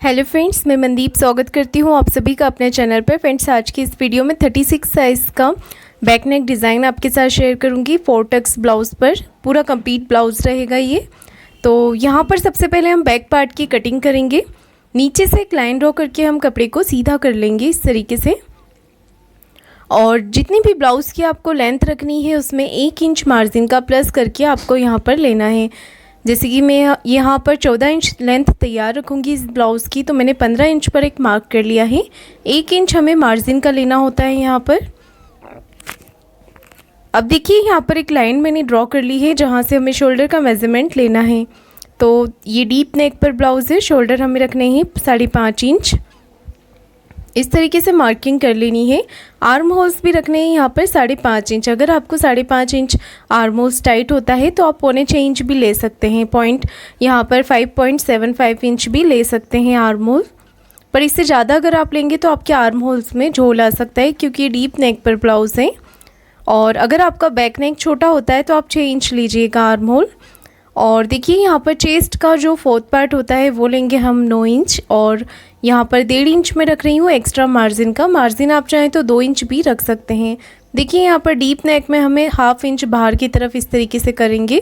Hello friends, मैं मनदीप स्वागत करती हूँ आप सभी का अपने चैनल पर। फ्रेंड्स, आज की इस वीडियो में 36 साइज़ का बैक नेक डिज़ाइन आपके साथ शेयर करूँगी। 4 टक्स ब्लाउज़ पर पूरा कंप्लीट ब्लाउज़ रहेगा ये। तो यहाँ पर सबसे पहले हम बैक पार्ट की कटिंग करेंगे। नीचे से एक लाइन ड्रॉ करके हम कपड़े को सीधा कर लेंगे इस तरीके से। और जितनी भी ब्लाउज़ की आपको लेंथ रखनी है उसमें 1 इंच मार्जिन का प्लस करके आपको यहाँ पर लेना है। जैसे कि मैं यहाँ पर 14 इंच लेंथ तैयार रखूँगी इस ब्लाउज़ की, तो मैंने 15 इंच पर एक मार्क कर लिया है। 1 इंच हमें मार्जिन का लेना होता है यहाँ पर। अब देखिए, यहाँ पर एक लाइन मैंने ड्रॉ कर ली है जहाँ से हमें शोल्डर का मेज़रमेंट लेना है। तो ये डीप नेक पर ब्लाउज़ है, शोल्डर हमें रखने हैं 5.5 इंच। इस तरीके से मार्किंग कर लेनी है। आर्म होल्स भी रखने हैं यहाँ पर 5.5 इंच। अगर आपको 5.5 इंच आर्म होल्स टाइट होता है तो आप 0.25 इंच भी ले सकते हैं। पॉइंट यहाँ पर 5.75 इंच भी ले सकते हैं आर्म होल। पर इससे ज़्यादा अगर आप लेंगे तो आपके आर्म होल्स में झोल आ सकता है, क्योंकि ये डीप नेक पर ब्लाउज़ है। और अगर आपका बैक नेक छोटा होता है तो आप 6 इंच लीजिएगा आर्म होल। और देखिए, यहाँ पर चेस्ट का जो 4th पार्ट होता है वो लेंगे हम 9 इंच। और यहाँ पर 1.5 इंच में रख रही हूँ एक्स्ट्रा मार्जिन का। मार्जिन आप चाहें तो 2 इंच भी रख सकते हैं। देखिए, यहाँ पर डीप नेक में हमें 1/2 इंच बाहर की तरफ इस तरीके से करेंगे।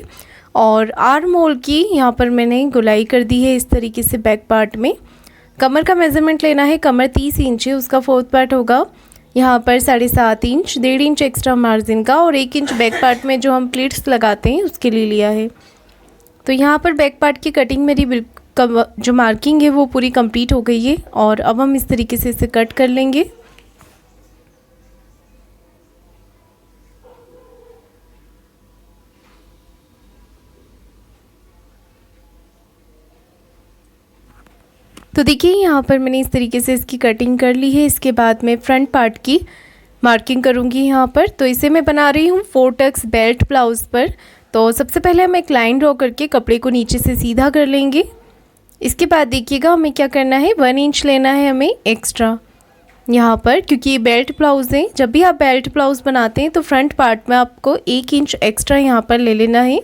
और आर्म होल की यहाँ पर मैंने गुलाई कर दी है इस तरीके से बैक पार्ट में। कमर का मेज़रमेंट लेना है। कमर 30 इंच है, उसका 4th पार्ट होगा यहाँ पर 7.5 इंच। 1.5 इंच एक्स्ट्रा मार्जिन का और 1 इंच बैक पार्ट में जो हम प्लीट्स लगाते हैं उसके लिए लिया है। तो यहाँ पर बैक पार्ट की कटिंग मेरी जो मार्किंग है वो पूरी कंप्लीट हो गई है। और अब हम इस तरीके से इसे कट कर लेंगे। तो देखिए, यहाँ पर मैंने इस तरीके से इसकी कटिंग कर ली है। इसके बाद मैं फ्रंट पार्ट की मार्किंग करूँगी यहाँ पर। तो इसे मैं बना रही हूँ 4 टक्स बेल्ट ब्लाउज़ पर। तो सबसे पहले हम एक लाइन ड्रॉ करके कपड़े को नीचे से सीधा कर लेंगे। इसके बाद देखिएगा हमें क्या करना है, 1 इंच लेना है हमें एक्स्ट्रा यहाँ पर, क्योंकि ये बेल्ट ब्लाउज़ है। जब भी आप बेल्ट ब्लाउज़ बनाते हैं तो फ्रंट पार्ट में आपको 1 इंच एक्स्ट्रा यहाँ पर ले लेना है।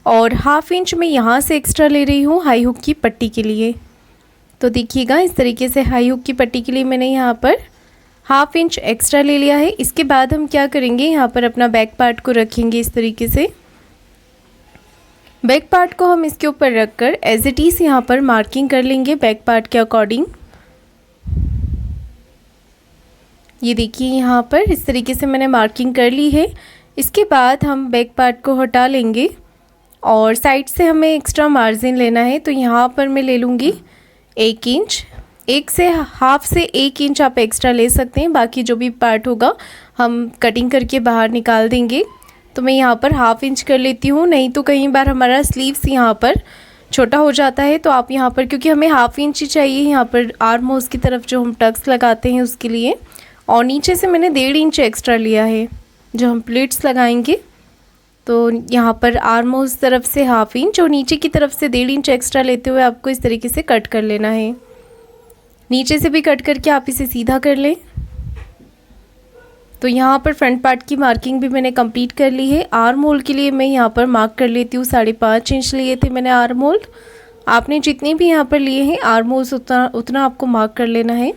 और 1/2 इंच मैं यहाँ से एक्स्ट्रा ले रही हूँ हाई हुक की पट्टी के लिए। तो देखिएगा, इस तरीके से हाई हुक की पट्टी के लिए मैंने यहाँ पर 1/2 इंच एक्स्ट्रा ले लिया है। इसके बाद हम क्या करेंगे, यहाँ पर अपना बैक पार्ट को रखेंगे इस तरीके से। बैक पार्ट को हम इसके ऊपर रखकर एज इट इज़ यहाँ पर मार्किंग कर लेंगे बैक पार्ट के अकॉर्डिंग। ये देखिए, यहाँ पर इस तरीके से मैंने मार्किंग कर ली है। इसके बाद हम बैक पार्ट को हटा लेंगे और साइड से हमें एक्स्ट्रा मार्जिन लेना है। तो यहाँ पर मैं ले लूँगी 1 इंच। 1 से 1/2 से 1 इंच आप एक्स्ट्रा ले सकते हैं। बाकी जो भी पार्ट होगा हम कटिंग करके बाहर निकाल देंगे। तो मैं यहाँ पर 1/2 इंच कर लेती हूँ, नहीं तो कई बार हमारा स्लीव्स यहाँ पर छोटा हो जाता है। तो आप यहाँ पर, क्योंकि हमें 1/2 इंच ही चाहिए यहाँ पर आर्म होल्स की तरफ जो हम टक्स लगाते हैं उसके लिए। और नीचे से मैंने 1.5 इंच एक्स्ट्रा लिया है जो हम प्लीट्स लगाएंगे। तो यहाँ पर आर्म होल्स तरफ से 1/2 इंच और नीचे की तरफ से 1.5 इंच एक्स्ट्रा लेते हुए आपको इस तरीके से कट कर लेना है। नीचे से भी कट करके आप इसे सीधा कर लें। तो यहाँ पर फ्रंट पार्ट की मार्किंग भी मैंने कंप्लीट कर ली है। आर्म होल के लिए मैं यहाँ पर मार्क कर लेती हूँ 5.5 इंच लिए थे मैंने आर्म होल। आपने जितने भी यहाँ पर लिए हैं आर्म होल्स उतना आपको मार्क कर लेना है।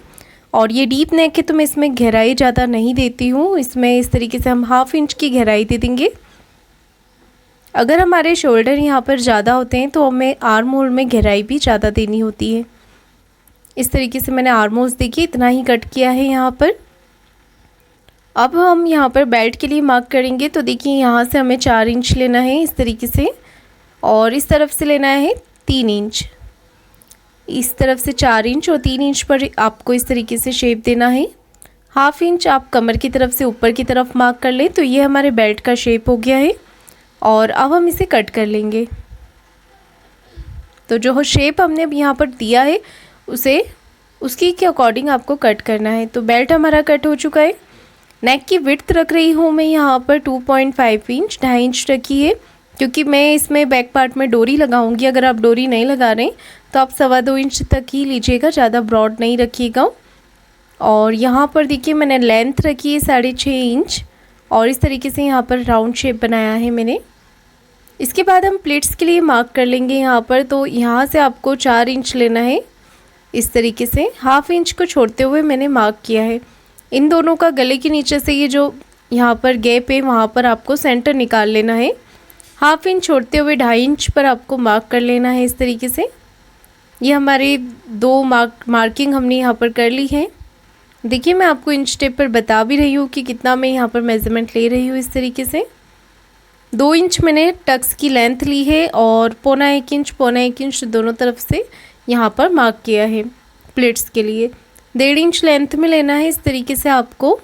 और ये डीप नेक है तो मैं इसमें गहराई ज़्यादा नहीं देती हूँ। इसमें इस तरीके से हम 1/2 इंच की गहराई दे देंगे। अगर हमारे शोल्डर यहाँ पर ज़्यादा होते हैं तो हमें आर्म होल में गहराई भी ज़्यादा देनी होती है। इस तरीके से मैंने आर्म होल्स देखिए इतना ही कट किया है यहाँ पर। अब हम यहाँ पर बेल्ट के लिए मार्क करेंगे। तो देखिए, यहाँ से हमें 4 इंच लेना है इस तरीके से और इस तरफ से लेना है 3 इंच। इस तरफ से 4 इंच और 3 इंच पर आपको इस तरीके से शेप देना है। 1/2 इंच आप कमर की तरफ से ऊपर की तरफ मार्क कर लें। तो ये हमारे बेल्ट का शेप हो गया है। और अब हम इसे कट कर लेंगे। तो जो शेप हमने अब यहाँ पर दिया है उसकी के अकॉर्डिंग आपको कट करना है। तो बेल्ट हमारा कट हो चुका है। नेक की विड्थ रख रही हूँ मैं यहाँ पर 2.5 इंच, 2.5 इंच रखी है, क्योंकि मैं इसमें बैक पार्ट में डोरी लगाऊंगी। अगर आप डोरी नहीं लगा रहे तो आप 2.25 इंच तक ही लीजिएगा, ज़्यादा ब्रॉड नहीं रखिएगा। और यहाँ पर देखिए मैंने लेंथ रखी है 6.5 इंच और इस तरीके से यहाँ पर राउंड शेप बनाया है मैंने। इसके बाद हम प्लेट्स के लिए मार्क कर लेंगे यहाँ पर। तो यहाँ से आपको 4 इंच लेना है इस तरीके से 1/2 इंच को छोड़ते हुए मैंने मार्क किया है। इन दोनों का गले के नीचे से ये जो यहाँ पर गैप है वहाँ पर आपको सेंटर निकाल लेना है। 1/2 इंच छोड़ते हुए 2.5 इंच पर आपको मार्क कर लेना है इस तरीके से। ये हमारे 2 मार्किंग हमने यहाँ पर कर ली है। देखिए मैं आपको इंच टेप पर बता भी रही हूँ कि कितना मैं यहाँ पर मेज़रमेंट ले रही हूँ। इस तरीके से 2 इंच मैंने टक्स की लेंथ ली है और पौना 1 इंच दोनों तरफ से यहाँ पर मार्क किया है प्लेट्स के लिए। 1.5 इंच लेंथ में लेना है इस तरीके से आपको।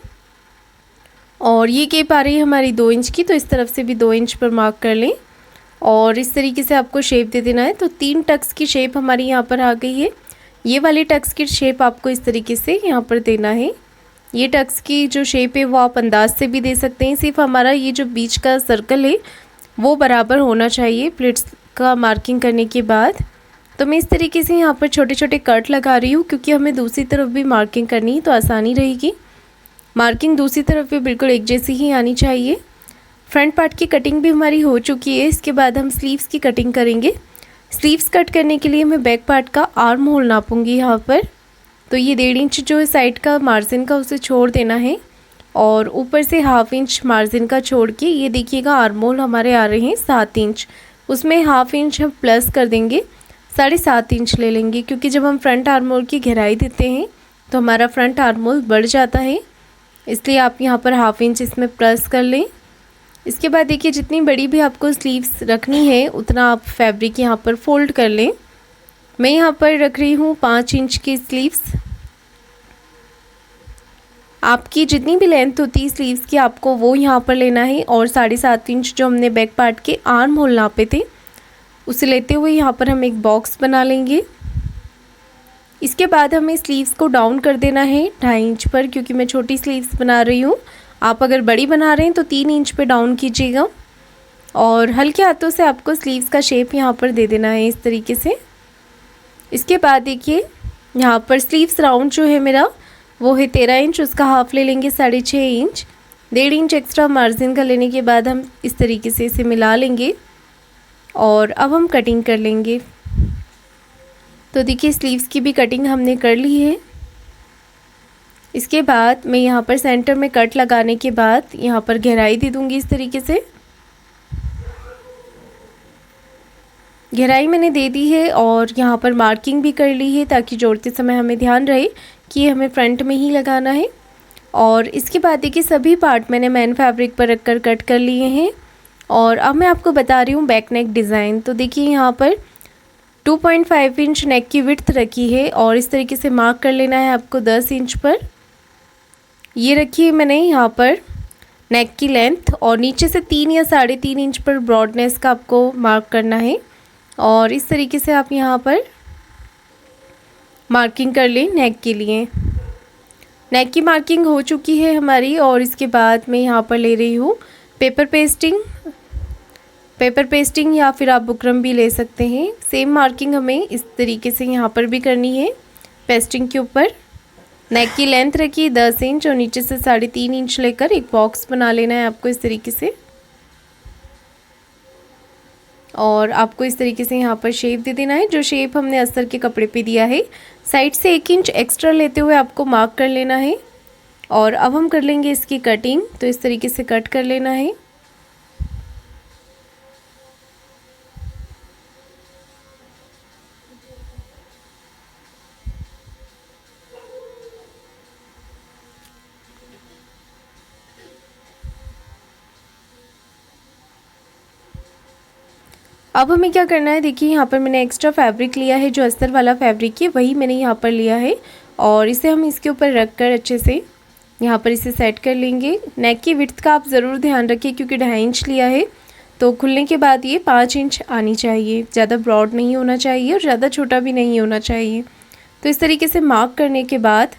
और ये केप आ रही है हमारी 2 इंच की, तो इस तरफ से भी 2 इंच पर मार्क कर लें और इस तरीके से आपको शेप दे देना है। तो 3 टक्स की शेप हमारी यहाँ पर आ गई है। ये वाली टक्स की शेप आपको इस तरीके से यहाँ पर देना है। ये टक्स की जो शेप है वो आप अंदाज से भी दे सकते हैं, सिर्फ हमारा ये जो बीच का सर्कल है वो बराबर होना चाहिए प्लेट्स का मार्किंग करने के बाद। तो मैं इस तरीके से यहाँ पर छोटे छोटे कट लगा रही हूँ क्योंकि हमें दूसरी तरफ भी मार्किंग करनी है तो आसानी रहेगी। मार्किंग दूसरी तरफ भी बिल्कुल एक जैसी ही आनी चाहिए। फ्रंट पार्ट की कटिंग भी हमारी हो चुकी है। इसके बाद हम स्लीव्स की कटिंग करेंगे। स्लीव्स कट करने के लिए मैं बैक पार्ट का आर्म होल नापूंगी यहाँ पर। तो ये 1.5 इंच जो है साइड का मार्जिन का उसे छोड़ देना है और ऊपर से 1/2 इंच मार्जिन का छोड़ के ये देखिएगा आर्म होल हमारे आ रहे हैं 7 इंच। उसमें 1/2 इंच हम प्लस कर देंगे, 7.5 इंच ले लेंगे क्योंकि जब हम फ्रंट आर्म होल की गहराई देते हैं तो हमारा फ्रंट आर्म होल बढ़ जाता है, इसलिए आप यहाँ पर 1/2 इंच इसमें प्लस कर लें। इसके बाद देखिए जितनी बड़ी भी आपको स्लीव्स रखनी है उतना आप फैब्रिक यहाँ पर फोल्ड कर लें। मैं यहाँ पर रख रही हूँ 5 इंच की स्लीव्स। आपकी जितनी भी लेंथ होती है स्लीव्स की आपको वो यहाँ पर लेना है और 7.5 इंच जो हमने बैक पार्ट के आर्म होल नापे थे उसे लेते हुए यहाँ पर हम एक बॉक्स बना लेंगे। इसके बाद हमें स्लीव्स को डाउन कर देना है 2.5 इंच पर, क्योंकि मैं छोटी स्लीव्स बना रही हूँ। आप अगर बड़ी बना रहे हैं तो 3 इंच पे डाउन कीजिएगा और हल्के हाथों से आपको स्लीव्स का शेप यहाँ पर दे देना है इस तरीके से। इसके बाद देखिए यहाँ पर स्लीव्स राउंड जो है मेरा वो है 13 इंच, उसका हाफ ले लेंगे 6.5 इंच। 1.5 इंच एक्स्ट्रा मार्जिन का लेने के बाद हम इस तरीके से इसे मिला लेंगे और अब हम कटिंग कर लेंगे। तो देखिए स्लीव्स की भी कटिंग हमने कर ली है। इसके बाद मैं यहाँ पर सेंटर में कट लगाने के बाद यहाँ पर गहराई दे दूँगी इस तरीके से। गहराई मैंने दे दी है और यहाँ पर मार्किंग भी कर ली है ताकि जोड़ते समय हमें ध्यान रहे कि ये हमें फ्रंट में ही लगाना है। और इसके बाद देखिए सभी पार्ट मैंने मैन फैब्रिक पर रखकर कट कर लिए हैं और अब मैं आपको बता रही हूँ बैक नेक डिज़ाइन। तो देखिए यहाँ पर 2.5 इंच नेक की विड्थ रखी है और इस तरीके से मार्क कर लेना है आपको 10 इंच पर। ये रखी है मैंने यहाँ पर नेक की लेंथ और नीचे से 3 या 3.5 इंच पर ब्रॉडनेस का आपको मार्क करना है और इस तरीके से आप यहाँ पर मार्किंग कर लें नेक के लिए। नेक की मार्किंग हो चुकी है हमारी और इसके बाद मैं यहाँ पर ले रही हूँ पेपर पेस्टिंग या फिर आप बुकरम भी ले सकते हैं। सेम मार्किंग हमें इस तरीके से यहाँ पर भी करनी है। पेस्टिंग के ऊपर नेक की लेंथ रखी 10 इंच और नीचे से 3.5 इंच लेकर एक बॉक्स बना लेना है आपको इस तरीके से और आपको इस तरीके से यहाँ पर शेप दे देना है जो शेप हमने अस्तर के कपड़े पे दिया है। साइड से 1 इंच एक्स्ट्रा लेते हुए आपको मार्क कर लेना है और अब हम कर लेंगे इसकी कटिंग। तो इस तरीके से कट कर लेना है। अब हमें क्या करना है, देखिए यहाँ पर मैंने एक्स्ट्रा फैब्रिक लिया है जो अस्तर वाला फैब्रिक है वही मैंने यहाँ पर लिया है और इसे हम इसके ऊपर रख कर अच्छे से यहाँ पर इसे सेट कर लेंगे। नेक की विड्थ का आप ज़रूर ध्यान रखिए क्योंकि 2.5 इंच लिया है तो खुलने के बाद ये 5 इंच आनी चाहिए। ज़्यादा ब्रॉड नहीं होना चाहिए और ज़्यादा छोटा भी नहीं होना चाहिए। तो इस तरीके से मार्क करने के बाद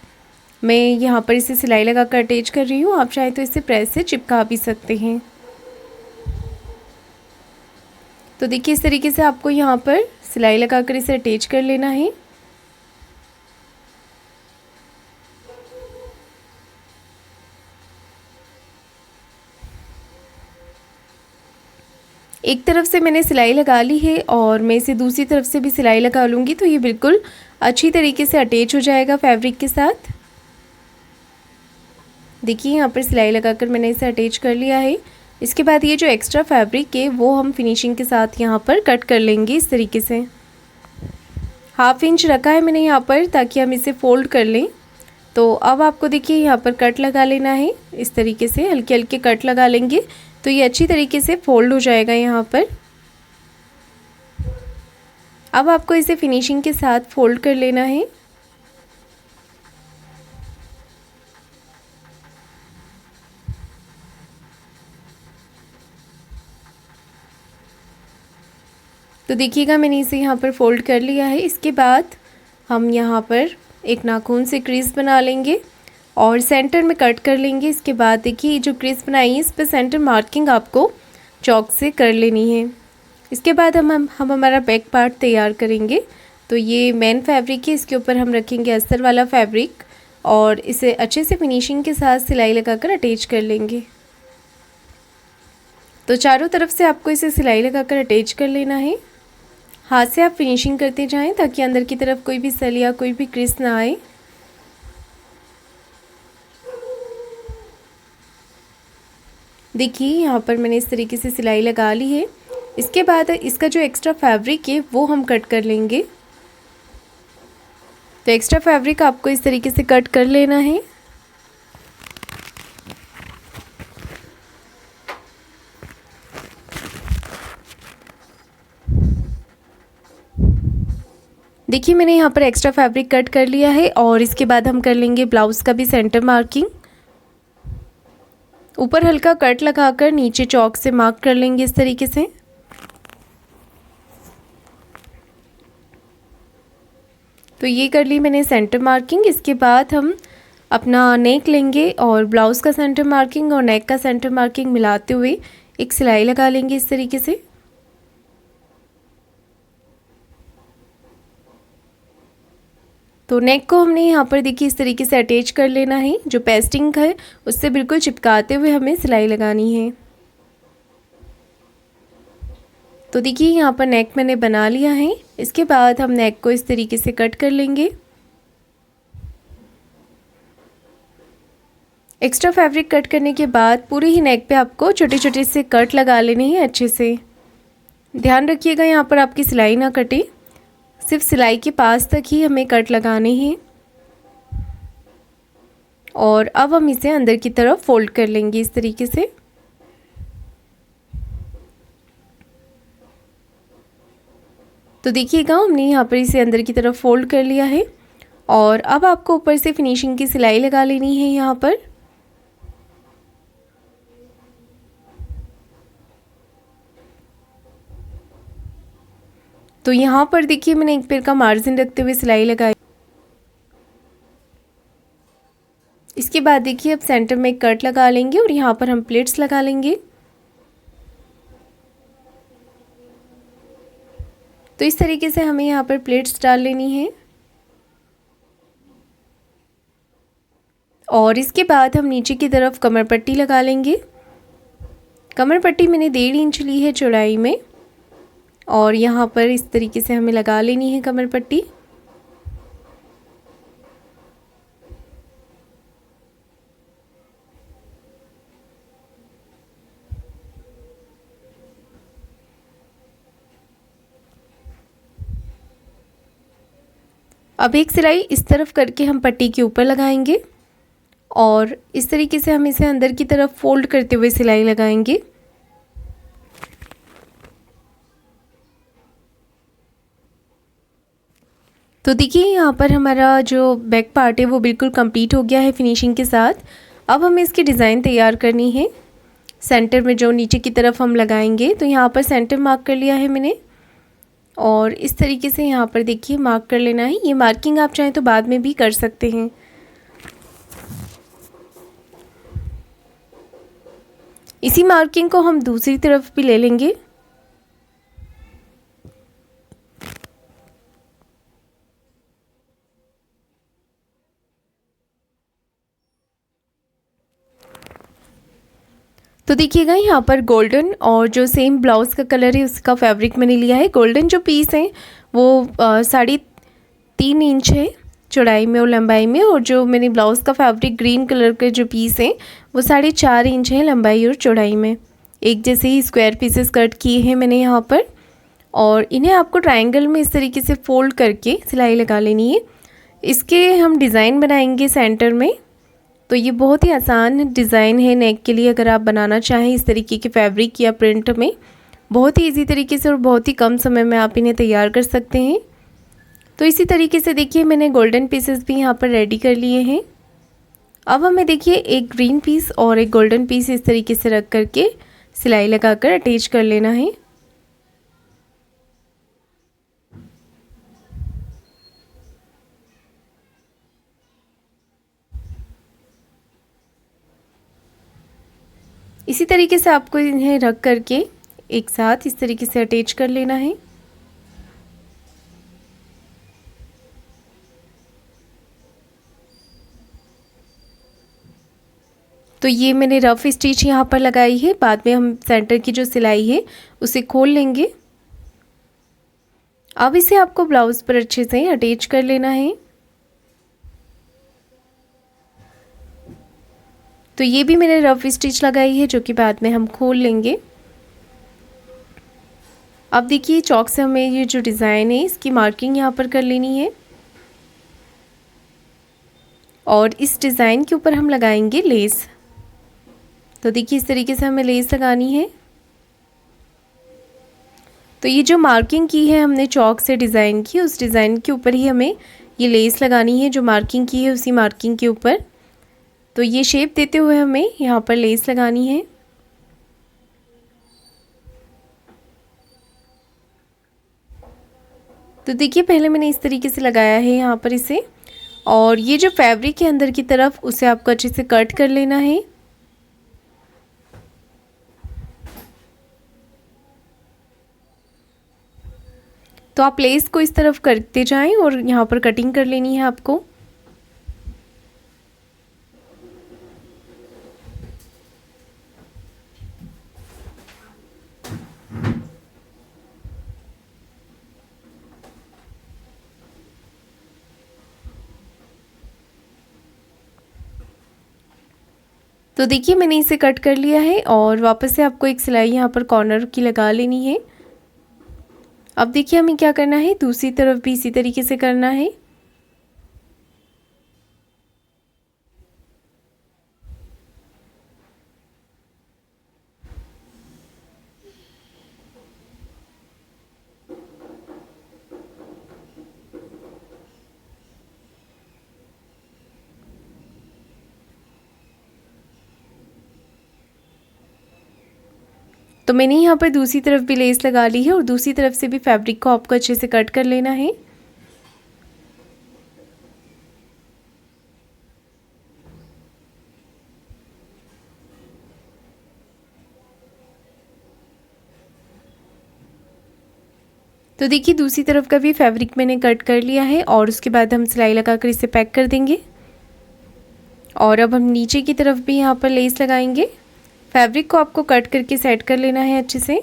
मैं यहाँ पर इसे सिलाई लगा कर अटैच कर रही हूँ। आप चाहे तो इसे प्रेस से चिपका भी सकते हैं। तो देखिए इस तरीके से आपको यहाँ पर सिलाई लगाकर इसे अटैच कर लेना है। एक तरफ से मैंने सिलाई लगा ली है और मैं इसे दूसरी तरफ से भी सिलाई लगा लूँगी, तो ये बिल्कुल अच्छी तरीके से अटैच हो जाएगा फैब्रिक के साथ। देखिए यहाँ पर सिलाई लगाकर मैंने इसे अटैच कर लिया है। इसके बाद ये जो एक्स्ट्रा फैब्रिक है वो हम फिनिशिंग के साथ यहाँ पर कट कर लेंगे इस तरीके से। 1/2 इंच रखा है मैंने यहाँ पर ताकि हम इसे फोल्ड कर लें। तो अब आपको देखिए यहाँ पर कट लगा लेना है, इस तरीके से हल्के हल्के कट लगा लेंगे तो ये अच्छी तरीके से फोल्ड हो जाएगा यहाँ पर। अब आपको इसे फिनिशिंग के साथ फोल्ड कर लेना है। तो देखिएगा मैंने इसे यहाँ पर फोल्ड कर लिया है। इसके बाद हम यहाँ पर एक नाखून से क्रीज बना लेंगे और सेंटर में कट कर लेंगे। इसके बाद देखिए जो क्रीज बनाई है इस पर सेंटर मार्किंग आपको चॉक से कर लेनी है। इसके बाद हम हमारा बैक पार्ट तैयार करेंगे। तो ये मेन फैब्रिक है, इसके ऊपर हम रखेंगे अस्तर वाला फैब्रिक और इसे अच्छे से फिनिशिंग के साथ सिलाई लगाकर अटैच कर लेंगे। तो चारों तरफ से आपको इसे सिलाई लगाकर अटैच कर लेना है। हाथ से आप फिनिशिंग करते जाएं ताकि अंदर की तरफ कोई भी सल या कोई भी क्रीज ना आए। देखिए यहाँ पर मैंने इस तरीके से सिलाई लगा ली है। इसके बाद इसका जो एक्स्ट्रा फैब्रिक है वो हम कट कर लेंगे। तो एक्स्ट्रा फैब्रिक आपको इस तरीके से कट कर लेना है। देखिए मैंने यहाँ पर एक्स्ट्रा फैब्रिक कट कर लिया है और इसके बाद हम कर लेंगे ब्लाउज़ का भी सेंटर मार्किंग। ऊपर हल्का कट लगाकर नीचे चॉक से मार्क कर लेंगे इस तरीके से। तो ये कर ली मैंने सेंटर मार्किंग। इसके बाद हम अपना नेक लेंगे और ब्लाउज़ का सेंटर मार्किंग और नेक का सेंटर मार्किंग मिलाते हुए एक सिलाई लगा लेंगे इस तरीके से। तो नेक को हमने यहाँ पर देखिए इस तरीके से अटैच कर लेना है। जो पेस्टिंग है उससे बिल्कुल चिपकाते हुए हमें सिलाई लगानी है। तो देखिए यहाँ पर नेक मैंने बना लिया है। इसके बाद हम नेक को इस तरीके से कट कर लेंगे। एक्स्ट्रा फैब्रिक कट करने के बाद पूरे ही नेक पे आपको छोटे छोटे से कट लगा लेने हैं अच्छे से। ध्यान रखिएगा यहाँ पर आपकी सिलाई ना कटे, सिर्फ सिलाई के पास तक ही हमें कट लगाने हैं। और अब हम इसे अंदर की तरफ फोल्ड कर लेंगे इस तरीके से। तो देखिएगा हमने यहाँ पर इसे अंदर की तरफ फोल्ड कर लिया है और अब आपको ऊपर से फिनिशिंग की सिलाई लगा लेनी है यहाँ पर। तो यहाँ पर देखिए मैंने एक पैर का मार्जिन रखते हुए सिलाई लगाई। इसके बाद देखिए अब सेंटर में एक कट लगा लेंगे और यहाँ पर हम प्लेट्स लगा लेंगे। तो इस तरीके से हमें यहाँ पर प्लेट्स डाल लेनी है और इसके बाद हम नीचे की तरफ कमर पट्टी लगा लेंगे। कमर पट्टी मैंने 1.5 इंच ली है चौड़ाई में और यहाँ पर इस तरीके से हमें लगा लेनी है कमर पट्टी। अब एक सिलाई इस तरफ करके हम पट्टी के ऊपर लगाएंगे और इस तरीके से हम इसे अंदर की तरफ फोल्ड करते हुए सिलाई लगाएंगे। तो देखिए यहाँ पर हमारा जो बैक पार्ट है वो बिल्कुल कंप्लीट हो गया है फिनिशिंग के साथ। अब हमें इसकी डिज़ाइन तैयार करनी है। सेंटर में जो नीचे की तरफ हम लगाएंगे, तो यहाँ पर सेंटर मार्क कर लिया है मैंने और इस तरीके से यहाँ पर देखिए मार्क कर लेना है। ये मार्किंग आप चाहें तो बाद में भी कर सकते हैं। इसी मार्किंग को हम दूसरी तरफ भी ले लेंगे। तो देखिएगा यहाँ पर गोल्डन और जो सेम ब्लाउज़ का कलर है उसका फैब्रिक मैंने लिया है। गोल्डन जो पीस है वो 3.5 इंच है चौड़ाई में और लंबाई में, और जो मैंने ब्लाउज़ का फैब्रिक ग्रीन कलर के जो पीस हैं वो 4.5 इंच है लंबाई और चौड़ाई में। एक जैसे ही स्क्वायर पीसेस कट किए हैं मैंने यहाँ पर, और इन्हें आपको ट्रायंगल में इस तरीके से फोल्ड करके सिलाई लगा लेनी है। इसके हम डिज़ाइन बनाएंगे सेंटर में। तो ये बहुत ही आसान डिज़ाइन है नेक के लिए, अगर आप बनाना चाहें इस तरीके के फैब्रिक या प्रिंट में, बहुत ही इजी तरीके से और बहुत ही कम समय में आप इन्हें तैयार कर सकते हैं। तो इसी तरीके से देखिए मैंने गोल्डन पीसेस भी यहाँ पर रेडी कर लिए हैं। अब हमें देखिए एक ग्रीन पीस और एक गोल्डन पीस इस तरीके से रख करके सिलाई लगाकर अटैच कर लेना है। इसी तरीके से आपको इन्हें रख करके एक साथ इस तरीके से अटैच कर लेना है। तो ये मैंने रफ स्टिच यहाँ पर लगाई है, बाद में हम सेंटर की जो सिलाई है उसे खोल लेंगे। अब इसे आपको ब्लाउज पर अच्छे से अटैच कर लेना है। तो ये भी मैंने रफ स्टिच लगाई है जो कि बाद में हम खोल लेंगे। अब देखिए चॉक से हमें ये जो डिज़ाइन है इसकी मार्किंग यहाँ पर कर लेनी है, और इस डिज़ाइन के ऊपर हम लगाएंगे लेस। तो देखिए इस तरीके से हमें लेस लगानी है। तो ये जो मार्किंग की है हमने चॉक से डिज़ाइन की, उस डिज़ाइन के ऊपर ही हमें ये लेस लगानी है, जो मार्किंग की है उसी मार्किंग के ऊपर। तो ये शेप देते हुए हमें यहाँ पर लेस लगानी है। तो देखिए पहले मैंने इस तरीके से लगाया है यहाँ पर इसे, और ये जो फैब्रिक है अंदर की तरफ उसे आपको अच्छे से कट कर लेना है। तो आप लेस को इस तरफ करते जाएं और यहाँ पर कटिंग कर लेनी है आपको। तो देखिए मैंने इसे कट कर लिया है, और वापस से आपको एक सिलाई यहाँ पर कॉर्नर की लगा लेनी है। अब देखिए हमें क्या करना है, दूसरी तरफ भी इसी तरीके से करना है। तो मैंने यहाँ पर दूसरी तरफ भी लेस लगा ली है, और दूसरी तरफ से भी फैब्रिक को आपको अच्छे से कट कर लेना है। तो देखिए दूसरी तरफ का भी फैब्रिक मैंने कट कर लिया है, और उसके बाद हम सिलाई लगाकर इसे पैक कर देंगे। और अब हम नीचे की तरफ भी यहाँ पर लेस लगाएंगे। फैब्रिक को आपको कट करके सेट कर लेना है अच्छे से।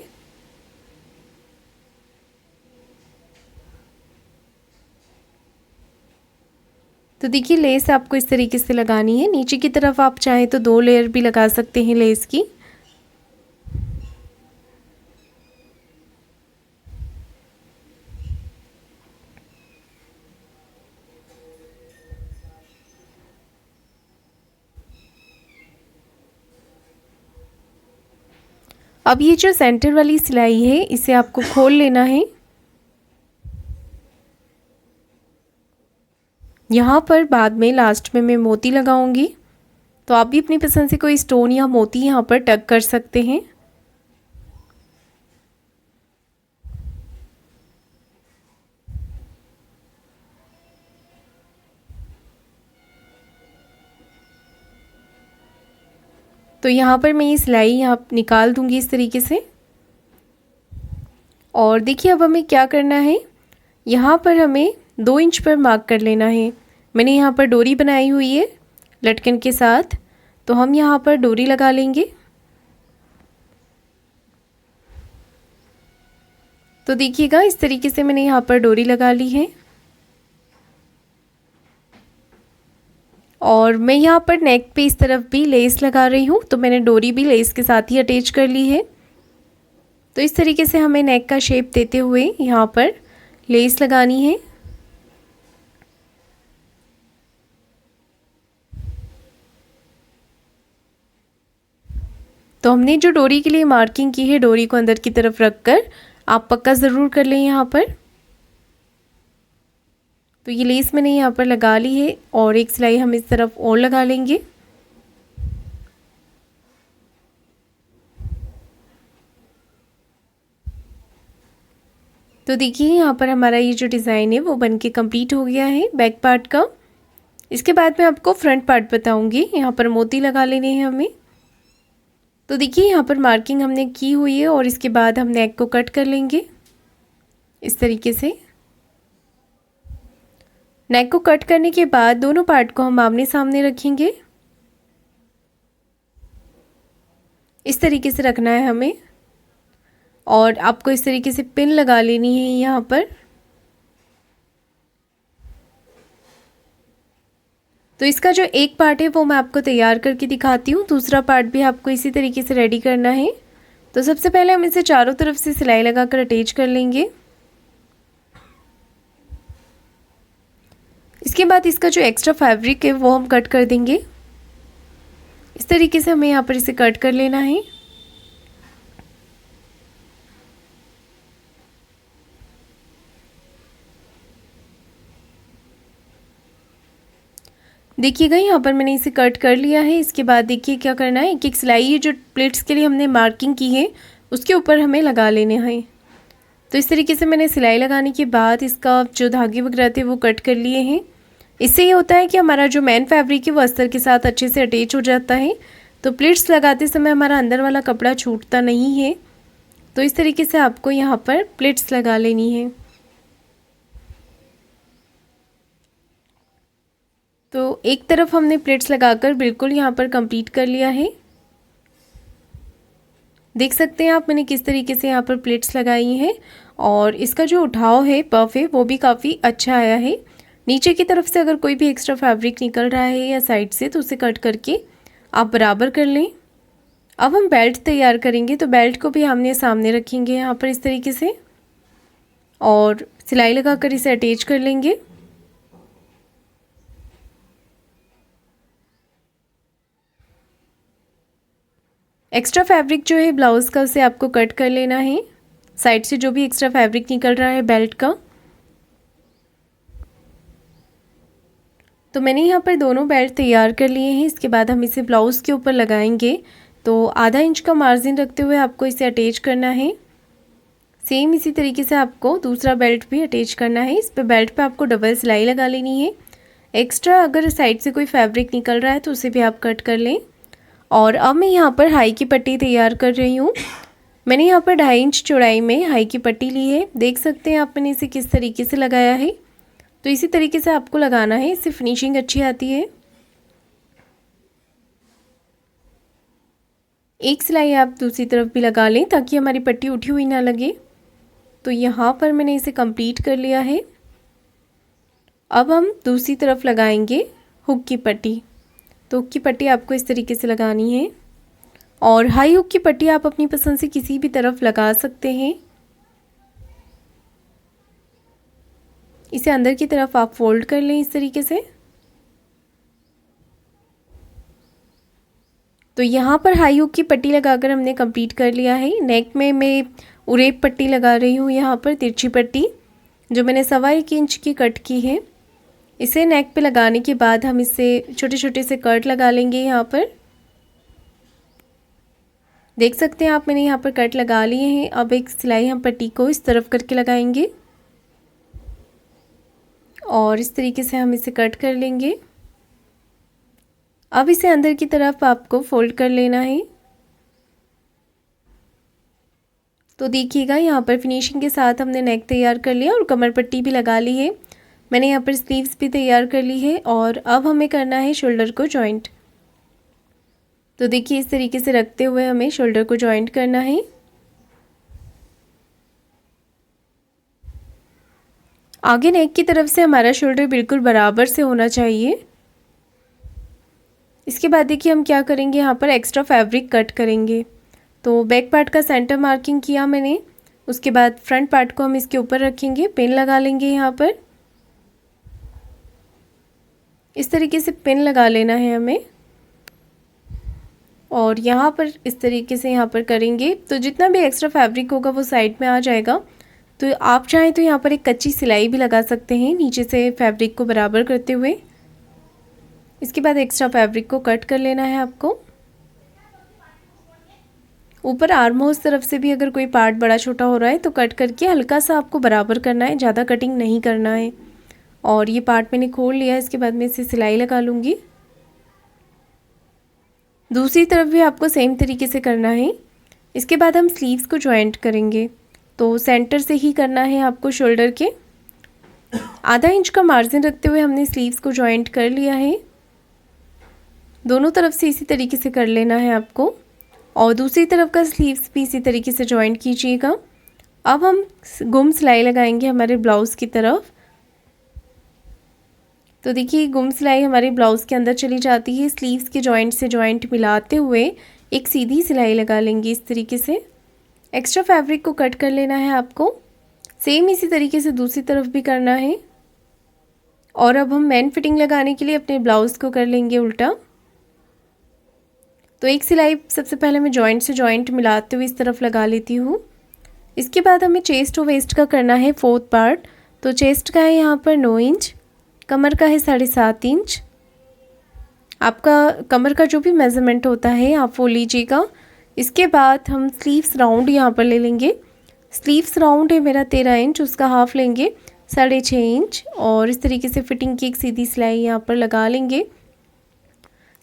तो देखिए लेस आपको इस तरीके से लगानी है। नीचे की तरफ आप चाहें तो 2 लेयर भी लगा सकते हैं लेस की। अब ये जो सेंटर वाली सिलाई है इसे आपको खोल लेना है। यहाँ पर बाद में लास्ट में मैं मोती लगाऊंगी, तो आप भी अपनी पसंद से कोई स्टोन या मोती यहाँ पर टक कर सकते हैं। तो यहाँ पर मैं ये सिलाई यहाँ निकाल दूंगी इस तरीके से। और देखिए अब हमें क्या करना है, यहाँ पर हमें 2 इंच पर मार्क कर लेना है। मैंने यहाँ पर डोरी बनाई हुई है लटकन के साथ, तो हम यहाँ पर डोरी लगा लेंगे। तो देखिएगा इस तरीके से मैंने यहाँ पर डोरी लगा ली है और मैं यहाँ पर नेक पे इस तरफ भी लेस लगा रही हूँ। तो मैंने डोरी भी लेस के साथ ही अटैच कर ली है। तो इस तरीके से हमें नेक का शेप देते हुए यहाँ पर लेस लगानी है। तो हमने जो डोरी के लिए मार्किंग की है, डोरी को अंदर की तरफ रखकर आप पक्का ज़रूर कर लें यहाँ पर। तो ये लेस मैंने यहाँ पर लगा ली है और एक सिलाई हम इस तरफ और लगा लेंगे। तो देखिए यहाँ पर हमारा ये जो डिज़ाइन है वो बनके कंप्लीट हो गया है बैक पार्ट का। इसके बाद मैं आपको फ्रंट पार्ट बताऊंगी। यहाँ पर मोती लगा लेने हैं हमें। तो देखिए यहाँ पर मार्किंग हमने की हुई है और इसके बाद हम नेक को कट कर लेंगे इस तरीके से। नेक को कट करने के बाद दोनों पार्ट को हम आमने सामने रखेंगे। इस तरीके से रखना है हमें और आपको इस तरीके से पिन लगा लेनी है यहाँ पर। तो इसका जो एक पार्ट है वो मैं आपको तैयार करके दिखाती हूँ। दूसरा पार्ट भी आपको इसी तरीके से रेडी करना है। तो सबसे पहले हम इसे चारों तरफ से सिलाई लगाकर अटैच कर लेंगे। इसके बाद इसका जो एक्स्ट्रा फैब्रिक है वो हम कट कर देंगे। इस तरीके से हमें यहाँ पर इसे कट कर लेना है। देखिएगा यहाँ पर मैंने इसे कट कर लिया है। इसके बाद देखिए क्या करना है, एक एक सिलाई है जो प्लेट्स के लिए हमने मार्किंग की है उसके ऊपर हमें लगा लेने हैं। तो इस तरीके से मैंने सिलाई लगाने के बाद इसका जो धागे वगैरह थे वो कट कर लिए हैं। इससे ये होता है कि हमारा जो मेन फैब्रिक है वो अस्तर के साथ अच्छे से अटैच हो जाता है। तो प्लेट्स लगाते समय हमारा अंदर वाला कपड़ा छूटता नहीं है। तो इस तरीके से आपको यहाँ पर प्लेट्स लगा लेनी है। तो एक तरफ हमने प्लेट्स लगाकर बिल्कुल यहाँ पर कंप्लीट कर लिया है। देख सकते हैं आप मैंने किस तरीके से यहाँ पर प्लेट्स लगाई हैं और इसका जो उठाव है पफ है वो भी काफ़ी अच्छा आया है। नीचे की तरफ से अगर कोई भी एक्स्ट्रा फैब्रिक निकल रहा है या साइड से तो उसे कट करके आप बराबर कर लें। अब हम बेल्ट तैयार करेंगे। तो बेल्ट को भी हमने सामने रखेंगे यहाँ पर इस तरीके से और सिलाई लगाकर इसे अटैच कर लेंगे। एक्स्ट्रा फैब्रिक जो है ब्लाउज़ का उसे आपको कट कर लेना है, साइड से जो भी एक्स्ट्रा फैब्रिक निकल रहा है बेल्ट का। तो मैंने यहाँ पर दोनों बेल्ट तैयार कर लिए हैं। इसके बाद हम इसे ब्लाउज़ के ऊपर लगाएंगे। तो आधा इंच का मार्जिन रखते हुए आपको इसे अटैच करना है। सेम इसी तरीके से आपको दूसरा बेल्ट भी अटैच करना है। इस पे बेल्ट पे आपको डबल सिलाई लगा लेनी है। एक्स्ट्रा अगर साइड से कोई फैब्रिक निकल रहा है तो उसे भी आप कट कर लें। और अब मैं यहाँ पर हाई की पट्टी तैयार कर रही हूँ। मैंने यहाँ पर 2.5 इंच चौड़ाई में हाई की पट्टी ली है। देख सकते हैं आप मैंने इसे किस तरीके से लगाया है। तो इसी तरीके से आपको लगाना है, इससे फिनिशिंग अच्छी आती है। एक सिलाई आप दूसरी तरफ भी लगा लें ताकि हमारी पट्टी उठी हुई ना लगे। तो यहाँ पर मैंने इसे कंप्लीट कर लिया है। अब हम दूसरी तरफ लगाएंगे हुक की पट्टी। तो हुक की पट्टी आपको इस तरीके से लगानी है और हाई हुक की पट्टी आप अपनी पसंद से किसी भी तरफ लगा सकते हैं। इसे अंदर की तरफ आप फोल्ड कर लें इस तरीके से। तो यहाँ पर हाई हुक की पट्टी लगाकर हमने कंप्लीट कर लिया है। नेक में मैं उरेप पट्टी लगा रही हूँ, यहाँ पर तिरछी पट्टी जो मैंने 1.25 इंच की कट की है। इसे नेक पे लगाने के बाद हम इससे छोटे छोटे से कट लगा लेंगे। यहाँ पर देख सकते हैं आप मैंने यहाँ पर कट लगा लिए हैं। अब एक सिलाई हम पट्टी को इस तरफ करके लगाएंगे और इस तरीके से हम इसे कट कर लेंगे। अब इसे अंदर की तरफ आपको फोल्ड कर लेना है। तो देखिएगा यहाँ पर फिनिशिंग के साथ हमने नेक तैयार कर लिया और कमर पट्टी भी लगा ली है। मैंने यहाँ पर स्लीव्स भी तैयार कर ली है और अब हमें करना है शोल्डर को जॉइंट। तो देखिए इस तरीके से रखते हुए हमें शोल्डर को जॉइंट करना है। आगे नेक की तरफ से हमारा शोल्डर बिल्कुल बराबर से होना चाहिए। इसके बाद देखिए हम क्या करेंगे, यहाँ पर एक्स्ट्रा फैब्रिक कट करेंगे। तो बैक पार्ट का सेंटर मार्किंग किया मैंने, उसके बाद फ्रंट पार्ट को हम इसके ऊपर रखेंगे, पिन लगा लेंगे। यहाँ पर इस तरीके से पिन लगा लेना है हमें, और यहाँ पर इस तरीके से यहाँ पर करेंगे तो जितना भी एक्स्ट्रा फैब्रिक होगा वो साइड में आ जाएगा। तो आप चाहें तो यहाँ पर एक कच्ची सिलाई भी लगा सकते हैं नीचे से फैब्रिक को बराबर करते हुए। इसके बाद एक्स्ट्रा फैब्रिक को कट कर लेना है आपको। ऊपर आर्म होल तरफ से भी अगर कोई पार्ट बड़ा छोटा हो रहा है तो कट करके हल्का सा आपको बराबर करना है, ज़्यादा कटिंग नहीं करना है। और ये पार्ट मैंने खोल लिया है, इसके बाद मैं इसे सिलाई लगा लूँगी। दूसरी तरफ भी आपको सेम तरीके से करना है। इसके बाद हम स्लीव्स को जॉइंट करेंगे, तो सेंटर से ही करना है आपको। शोल्डर के आधा इंच का मार्जिन रखते हुए हमने स्लीव्स को जॉइंट कर लिया है। दोनों तरफ से इसी तरीके से कर लेना है आपको, और दूसरी तरफ का स्लीव्स भी इसी तरीके से जॉइंट कीजिएगा। अब हम गुम सिलाई लगाएंगे हमारे ब्लाउज़ की तरफ। तो देखिए गुम सिलाई हमारे ब्लाउज़ के अंदर चली जाती है। स्लीव्स के जॉइंट से जॉइंट मिलाते हुए एक सीधी सिलाई लगा लेंगे इस तरीके से। एक्स्ट्रा फैब्रिक को कट कर लेना है आपको। सेम इसी तरीके से दूसरी तरफ भी करना है। और अब हम मेन फिटिंग लगाने के लिए अपने ब्लाउज़ को कर लेंगे उल्टा। तो एक सिलाई सबसे पहले मैं जॉइंट से जॉइंट मिलाते हुए इस तरफ लगा लेती हूँ। इसके बाद हमें चेस्ट और वेस्ट का करना है 4th पार्ट। तो चेस्ट का है यहाँ पर 9 इंच, कमर का है 7.5 इंच। आपका कमर का जो भी मेज़रमेंट होता है आप वो लीजिएगा। इसके बाद हम स्लीव्स राउंड यहाँ पर ले लेंगे। स्लीव्स राउंड है मेरा 13 इंच, उसका हाफ लेंगे 6.5 इंच, और इस तरीके से फिटिंग की एक सीधी सिलाई यहाँ पर लगा लेंगे।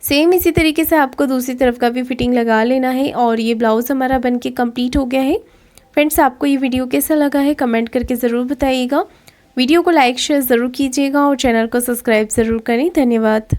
सेम इसी तरीके से आपको दूसरी तरफ का भी फिटिंग लगा लेना है। और ये ब्लाउज़ हमारा बनके कंप्लीट हो गया है। फ्रेंड्स, आपको ये वीडियो कैसा लगा है कमेंट करके ज़रूर बताइएगा। वीडियो को लाइक शेयर ज़रूर कीजिएगा और चैनल को सब्सक्राइब ज़रूर करें। धन्यवाद।